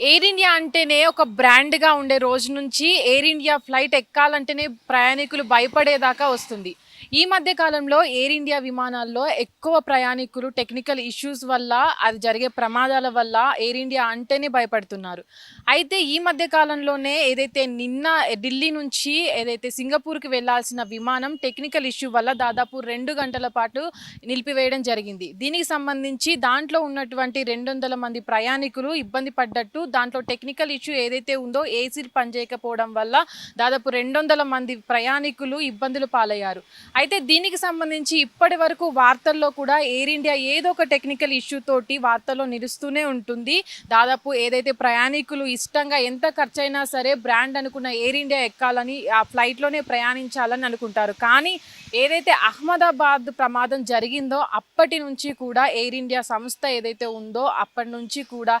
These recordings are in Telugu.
ఎయిర్ ఇండియా అంటేనే ఒక బ్రాండ్‌గా ఉండే రోజు నుంచి ఎయిర్ ఇండియా ఫ్లైట్ ఎక్కాలంటేనే ప్రయాణికులు భయపడేదాకా వస్తుంది. ఈ మధ్య కాలంలో ఎయిర్ ఇండియా విమానాల్లో ఎక్కువ ప్రయాణికులు టెక్నికల్ ఇష్యూస్ వల్ల, అది జరిగే ప్రమాదాల వల్ల ఎయిర్ ఇండియా అంటేనే భయపడుతున్నారు. అయితే ఈ మధ్య కాలంలోనే ఏదైతే నిన్న ఢిల్లీ నుంచి ఏదైతే సింగపూర్‌కి వెళ్ళాల్సిన విమానం టెక్నికల్ ఇష్యూ వల్ల దాదాపు 2 గంటల పాటు నిలిపివేయడం జరిగింది. దీనికి సంబంధించి దాంట్లో ఉన్నటువంటి 200 మంది ప్రయాణికులు ఇబ్బంది పడ్డట్టు, దాంట్లో టెక్నికల్ ఇష్యూ ఏదైతే ఉందో ఏసీలు పనిచేయకపోవడం వల్ల దాదాపు 200 మంది ప్రయాణికులు ఇబ్బందులు పాలయ్యారు. అయితే దీనికి సంబంధించి ఇప్పటి వరకు వార్తల్లో కూడా ఎయిర్ ఇండియా ఏదో ఒక టెక్నికల్ ఇష్యూ తోటి వార్తల్లో నిలుస్తూనే ఉంటుంది. దాదాపు ఏదైతే ప్రయాణికులు ఇష్టంగా ఎంత ఖర్చైనా సరే బ్రాండ్ అనుకున్న ఎయిర్ ఇండియా ఎక్కాలని, ఆ ఫ్లైట్లోనే ప్రయాణించాలని అనుకుంటారు. కానీ ఏదైతే అహ్మదాబాద్ ప్రమాదం జరిగిందో అప్పటి నుంచి కూడా ఎయిర్ ఇండియా సంస్థ ఏదైతే ఉందో అప్పటి నుంచి కూడా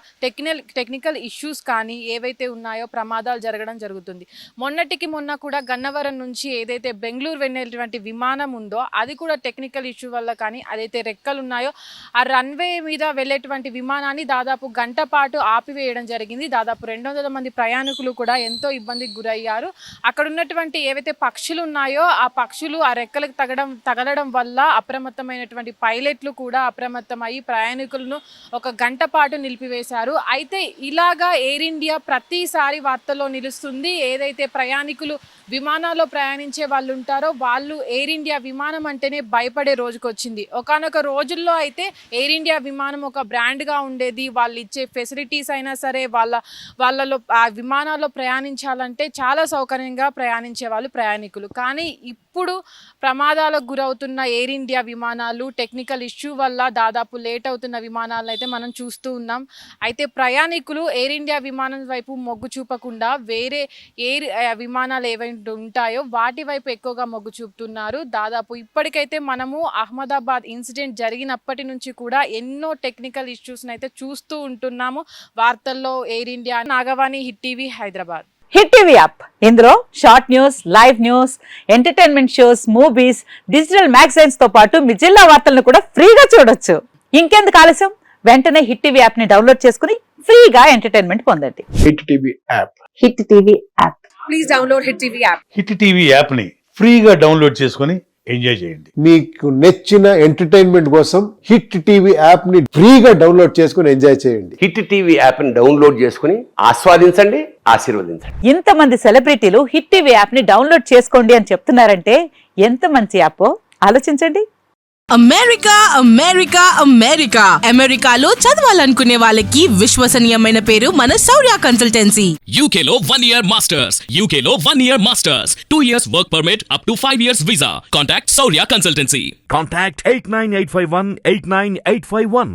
టెక్నికల్ ఇష్యూస్ కానీ ఏవైతే ఉన్నాయో ప్రమాదాలు జరగడం జరుగుతుంది. మొన్నటికి మొన్న కూడా గన్నవరం నుంచి ఏదైతే బెంగళూరు వెళ్ళేటువంటి విమానం ఉందో అది కూడా టెక్నికల్ ఇష్యూ వల్ల కానీ, అదైతే రెక్కలు ఉన్నాయో ఆ రన్వే మీద వెళ్ళేటువంటి విమానాన్ని దాదాపు గంట పాటు ఆపివేయడం జరిగింది. దాదాపు 200 మంది ప్రయాణికులు కూడా ఎంతో ఇబ్బందికి గురయ్యారు. అక్కడ ఉన్నటువంటి ఏవైతే పక్షులు ఉన్నాయో ఆ పక్షులు ఆ రెక్కలకు తగలడం వల్ల అప్రమత్తమైనటువంటి పైలట్లు కూడా అప్రమత్తమై ప్రయాణికులను ఒక గంట పాటు నిలిపివేశారు. అయితే ఇలాగా ఎయిర్ ఇండియా ప్రతిసారి వార్తల్లో నిలుస్తుంది. ఏదైతే ప్రయాణికులు విమానాల్లో ప్రయాణించే వాళ్ళు ఉంటారో వాళ్ళు ఎయిర్ ఇండియా విమానం అంటేనే భయపడే రోజుకొచ్చింది. ఒకానొక రోజుల్లో అయితే ఎయిర్ ఇండియా విమానం ఒక బ్రాండ్గా ఉండేది. వాళ్ళు ఇచ్చే ఫెసిలిటీస్ అయినా సరే వాళ్ళలో ఆ విమానాల్లో ప్రయాణించాలంటే చాలా సౌకర్యంగా ప్రయాణించే వాళ్ళు ప్రయాణికులు. కానీ ఇప్పుడు ప్రమాదాలకు గురవుతున్న ఎయిర్ ఇండియా విమానాలు టెక్నికల్ ఇష్యూ వల్ల దాదాపు లేట్ అవుతున్న విమానాలను అయితే మనం చూస్తూ ఉన్నాం. అయితే ప్రయాణికులు ఎయిర్ ఇండియా విమానం వైపు మొగ్గు చూపకుండా వేరే ఎయిర్ విమానాలు ఏవైతే ఉంటాయో వాటి వైపు ఎక్కువగా మొగ్గు చూపుతున్నారు. దాదాపు ఇప్పటికైతే మనము అహ్మదాబాద్ ఇన్సిడెంట్ జరిగినప్పటి నుంచి కూడా ఎన్నో టెక్నికల్ ఇష్యూస్ని అయితే చూస్తూ ఉంటున్నాము వార్తల్లో. Air India. Nagavani, hit TV, Hyderabad. Hit TV app ఇందులో short news, live news, entertainment shows, movies, digital magazines తో పాటు మీ జిల్లా వార్తలను కూడా ఫ్రీగా చూడొచ్చు. ఇంకెందుకు ఆలస్యం, వెంటనే హిట్ టీవీ యాప్ ని డౌన్లోడ్ చేసుకుని ఫ్రీగా ఎంటర్టైన్మెంట్ పొందండి. Hit TV app. Hit TV app. Please download hit TV app. Hit TV app ని ఫ్రీగా డౌన్లోడ్ చేసుకుని ఎంజాయ్ చేయండి. మీకు నచ్చిన ఎంటర్టైన్మెంట్ కోసం హిట్ టీవీ యాప్ ని ఫ్రీగా డౌన్లోడ్ చేసుకుని ఎంజాయ్ చేయండి. హిట్ టీవీ యాప్ ని డౌన్లోడ్ చేసుకుని ఆస్వాదించండి, ఆశీర్వదించండి. ఇంతమంది సెలబ్రిటీలు హిట్ టీవీ యాప్ ని డౌన్లోడ్ చేసుకోండి అని చెప్తున్నారంటే ఎంత మంచి యాప్ ఆలోచించండి. అమెరికా అమెరికా అమెరికా అమెరికాలో చదవాలనుకునే వాళ్ళకి విశ్వసనీయమైన పేరు మన శౌర్య కన్సల్టెన్సీ. UK లో 1 year masters, UK లో 1 year masters, 2 years work permit up to 5 years visa. Contact Saurya Consultancy. Contact 89851 89851.